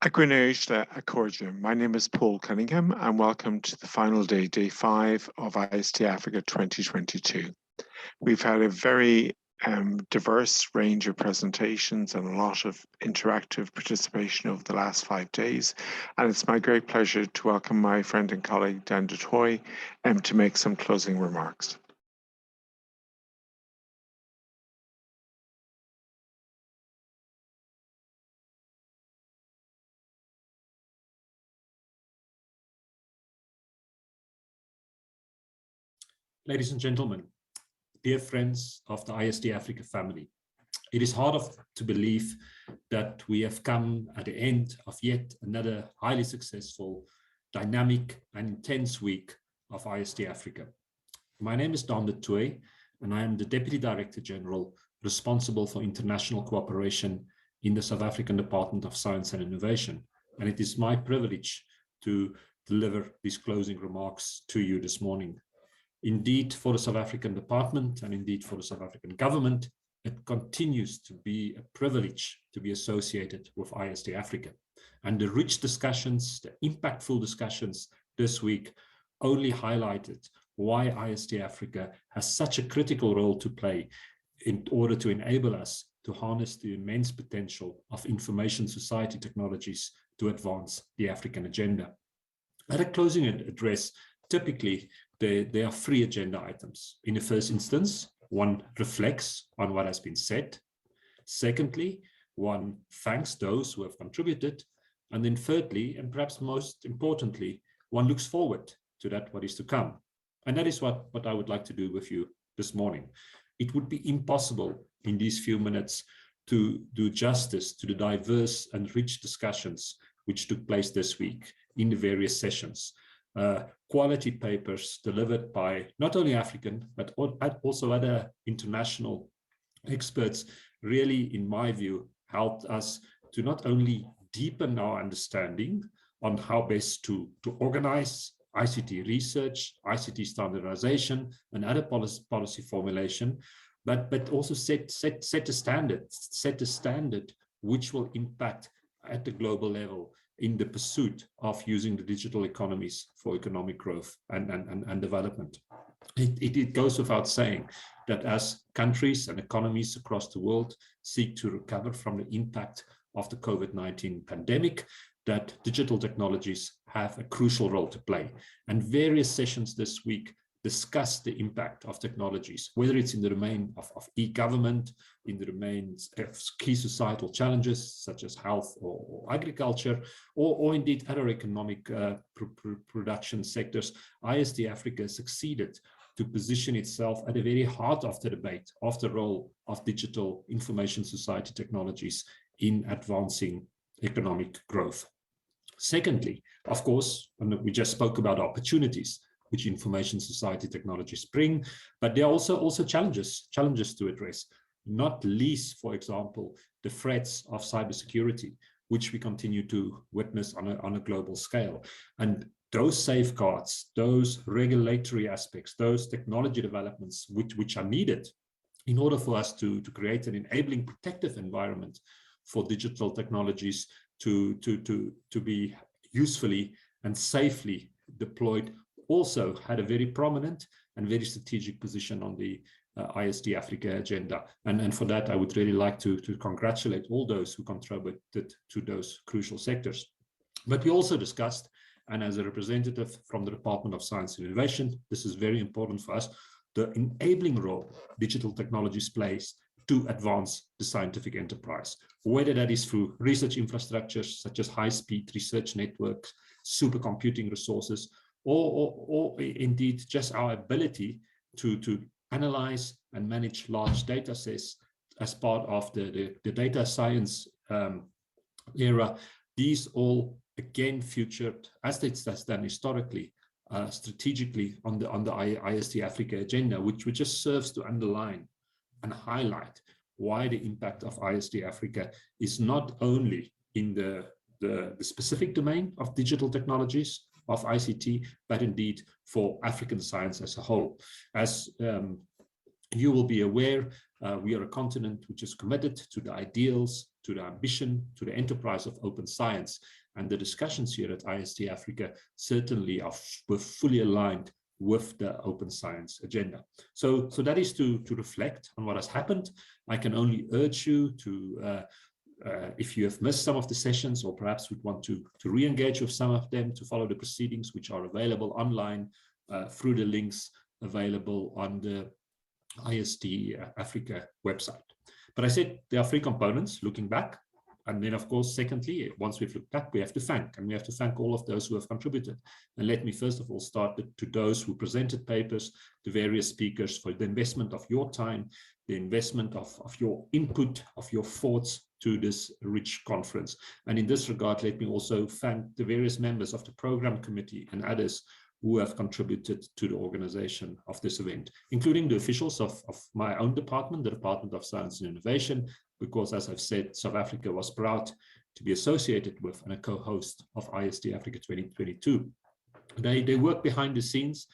Agwinaged Accordion. My name is Paul Cunningham and welcome to the final day, day 5 of IST-Africa 2022. We've had a very diverse range of presentations and a lot of interactive participation over the last 5 days. And it's my great pleasure to welcome my friend and colleague, Daan Toit, to make some closing remarks. Ladies and gentlemen, dear friends of the IST-Africa family, it is hard to believe that we have come at the end of yet another highly successful, dynamic and intense week of IST-Africa. My name is Daan Toit and I am the Deputy Director General responsible for international cooperation in the South African Department of Science and Innovation. And it is my privilege to deliver these closing remarks to you this morning. Indeed, for the South African Department and indeed for the South African government, it continues to be a privilege to be associated with IST-Africa. And the rich discussions, the impactful discussions this week only highlighted why IST-Africa has such a critical role to play in order to enable us to harness the immense potential of information society technologies to advance the African agenda. At a closing address, typically, there are 3 agenda items. In the first instance, one reflects on what has been said. Secondly, one thanks those who have contributed. And then thirdly, and perhaps most importantly, one looks forward to what is to come. And that is what I would like to do with you this morning. It would be impossible in these few minutes to do justice to the diverse and rich discussions which took place this week in the various sessions. Quality papers delivered by not only African, but also other international experts really, in my view, helped us to not only deepen our understanding on how best to organize ICT research, ICT standardization, and other policy formulation, but also set a standard which will impact at the global level in the pursuit of using the digital economies for economic growth and development. It goes without saying that as countries and economies across the world seek to recover from the impact of the COVID-19 pandemic, that digital technologies have a crucial role to play. And various sessions this week discuss the impact of technologies, whether it's in the domain of e-government, in the domains of key societal challenges such as health or agriculture, or indeed other economic production sectors. IST-Africa succeeded to position itself at the very heart of the debate of the role of digital information society technologies in advancing economic growth. Secondly, of course, and we just spoke about opportunities which information society technologies bring, but there are also challenges to address, not least, for example, the threats of cybersecurity, which we continue to witness on a global scale. And those safeguards, those regulatory aspects, those technology developments which are needed in order for us to create an enabling protective environment for digital technologies to be usefully and safely deployed, also had a very prominent and very strategic position on the IST-Africa agenda. And for that, I would really like to congratulate all those who contributed to those crucial sectors. But we also discussed, and as a representative from the Department of Science and Innovation, this is very important for us, the enabling role digital technologies plays to advance the scientific enterprise, whether that is through research infrastructures such as high-speed research networks, supercomputing resources, or indeed just our ability to analyze and manage large data sets as part of the data science era. These all again featured, as it's done historically, strategically on the IST-Africa agenda, which just serves to underline and highlight why the impact of IST-Africa is not only in the specific domain of digital technologies, of ICT, but indeed for African science as a whole. As You will be aware we are a continent which is committed to the ideals, to the ambition, to the enterprise of open science. And the discussions here at IST-Africa certainly were fully aligned with the open science agenda. So that is to reflect on what has happened. I can only urge you to, if you have missed some of the sessions or perhaps would want to re-engage with some of them, to follow the proceedings which are available online through the links available on the IST-Africa website. But I said there are three components, looking back. And then, of course, secondly, once we've looked back, we have to thank, and we have to thank all of those who have contributed. And let me first of all start to those who presented papers, the various speakers, for the investment of your time, the investment of your input, of your thoughts to this rich conference. And in this regard, let me also thank the various members of the program committee and others who have contributed to the organization of this event, including the officials of my own department, the Department of Science and Innovation, because, as I've said, South Africa was proud to be associated with and a co-host of IST-Africa 2022. They work behind the scenes,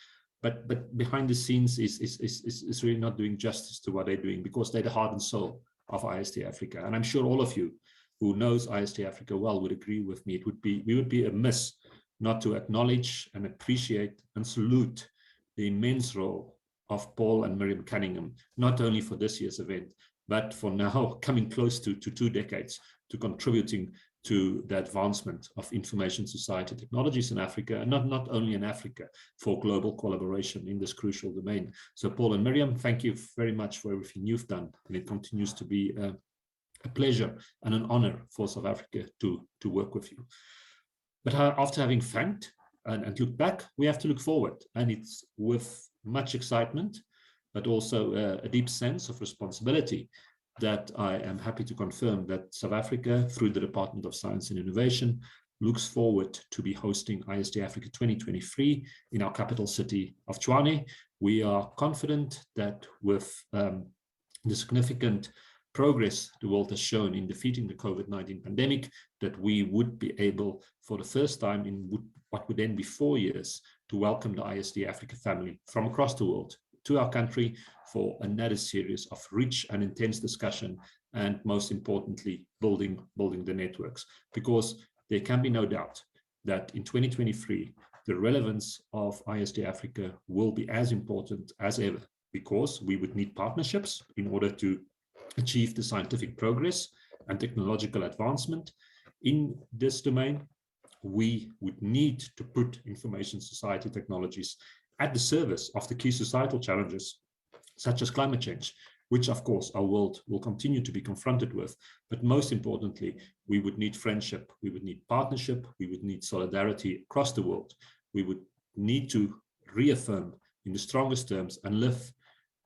but behind the scenes is really not doing justice to what they're doing, because they're the heart and soul of IST-Africa. And I'm sure all of you who knows IST-Africa well would agree with me. We would be amiss not to acknowledge and appreciate and salute the immense role of Paul and Miriam Cunningham, not only for this year's event, but for now coming close to 2 decades, to contributing to the advancement of information society technologies in Africa, and not only in Africa, for global collaboration in this crucial domain. So Paul and Miriam, thank you very much for everything you've done, and it continues to be a pleasure and an honor for South Africa to work with you. But after having thanked and looked back, we have to look forward, and it's with much excitement, but also a deep sense of responsibility, that I am happy to confirm that South Africa, through the Department of Science and Innovation, looks forward to be hosting IST-Africa 2023 in our capital city of Tshwane. We are confident that with the significant progress the world has shown in defeating the COVID-19 pandemic, that we would be able, for the first time in what would then be 4 years, to welcome the IST-Africa family from across the world to our country for another series of rich and intense discussion, and most importantly, building the networks. Because there can be no doubt that in 2023, the relevance of IST-Africa will be as important as ever, because we would need partnerships in order to achieve the scientific progress and technological advancement in this domain. We would need to put information society technologies at the service of the key societal challenges, such as climate change, which of course our world will continue to be confronted with. But most importantly, we would need friendship, we would need partnership, we would need solidarity across the world. We would need to reaffirm in the strongest terms and live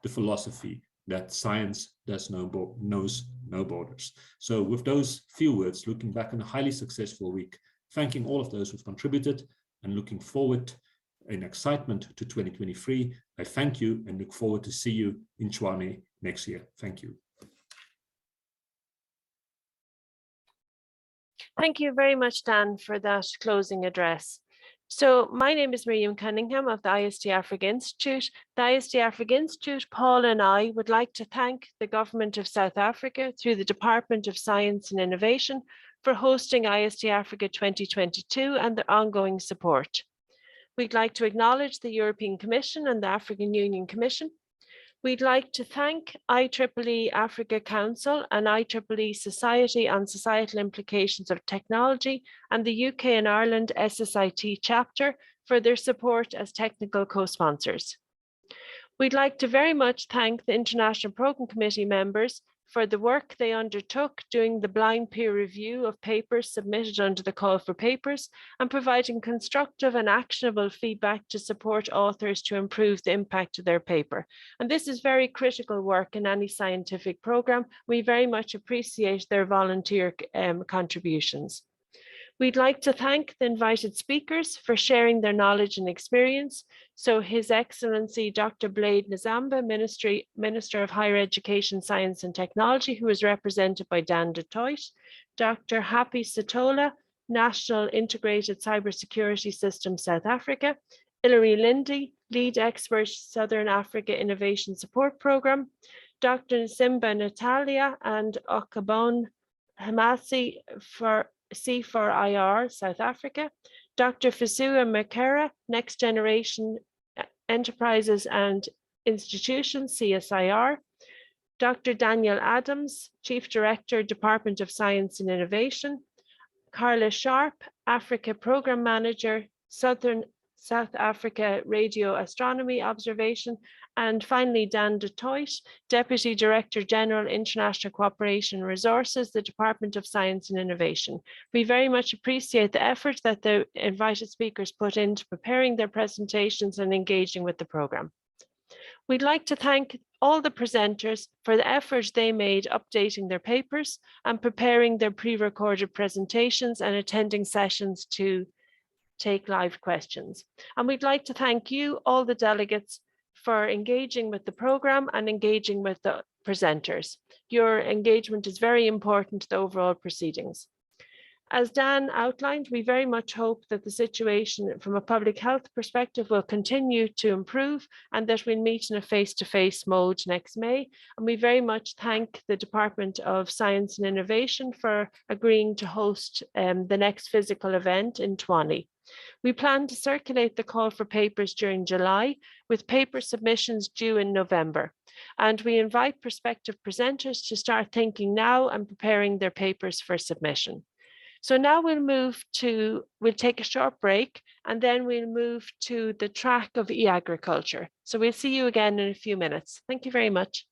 the philosophy that science knows no borders. So with those few words, looking back on a highly successful week, thanking all of those who've contributed and looking forward in excitement to 2023, I thank you and look forward to see you in Tshwane next year. Thank you. Thank you very much, Dan, for that closing address. So my name is Miriam Cunningham of the IST-Africa Institute. The IST-Africa Institute, Paul and I would like to thank the Government of South Africa through the Department of Science and Innovation for hosting IST-Africa 2022 and their ongoing support. We'd like to acknowledge the European Commission and the African Union Commission. We'd like to thank IEEE Africa Council and IEEE Society on Societal Implications of Technology and the UK and Ireland SSIT chapter for their support as technical co-sponsors. We'd like to very much thank the International Programme Committee members for the work they undertook doing the blind peer review of papers submitted under the call for papers and providing constructive and actionable feedback to support authors to improve the impact of their paper. And this is very critical work in any scientific programme. We very much appreciate their volunteer contributions. We'd like to thank the invited speakers for sharing their knowledge and experience. So His Excellency Dr. Blade Nzamba, Minister of Higher Education, Science and Technology, who is represented by Daan de Toit, Dr. Happy Sitola, National Integrated Cybersecurity System South Africa, Hilary Lindy, Lead Expert, Southern Africa Innovation Support Programme, Dr. Nsimba Natalia and Okabon Hamasi for C4IR, South Africa, Dr. Fasua Makera, Next Generation Enterprises and Institutions, CSIR, Dr. Daniel Adams, Chief Director, Department of Science and Innovation, Carla Sharp, Africa Program Manager, South Africa Radio Astronomy Observation, and finally Daan de Toit, Deputy Director General, International Cooperation and Resources, the Department of Science and Innovation. We very much appreciate the effort that the invited speakers put into preparing their presentations and engaging with the programme. We'd like to thank all the presenters for the effort they made updating their papers and preparing their pre-recorded presentations and attending sessions to take live questions. And we'd like to thank you, all the delegates, for engaging with the programme and engaging with the presenters. Your engagement is very important to the overall proceedings. As Daan outlined, we very much hope that the situation from a public health perspective will continue to improve and that we'll meet in a face-to-face mode next May. And we very much thank the Department of Science and Innovation for agreeing to host the next physical event in Tawny. We plan to circulate the call for papers during July, with paper submissions due in November. And we invite prospective presenters to start thinking now and preparing their papers for submission. So now we'll take a short break and then we'll move to the track of e-agriculture. So we'll see you again in a few minutes. Thank you very much.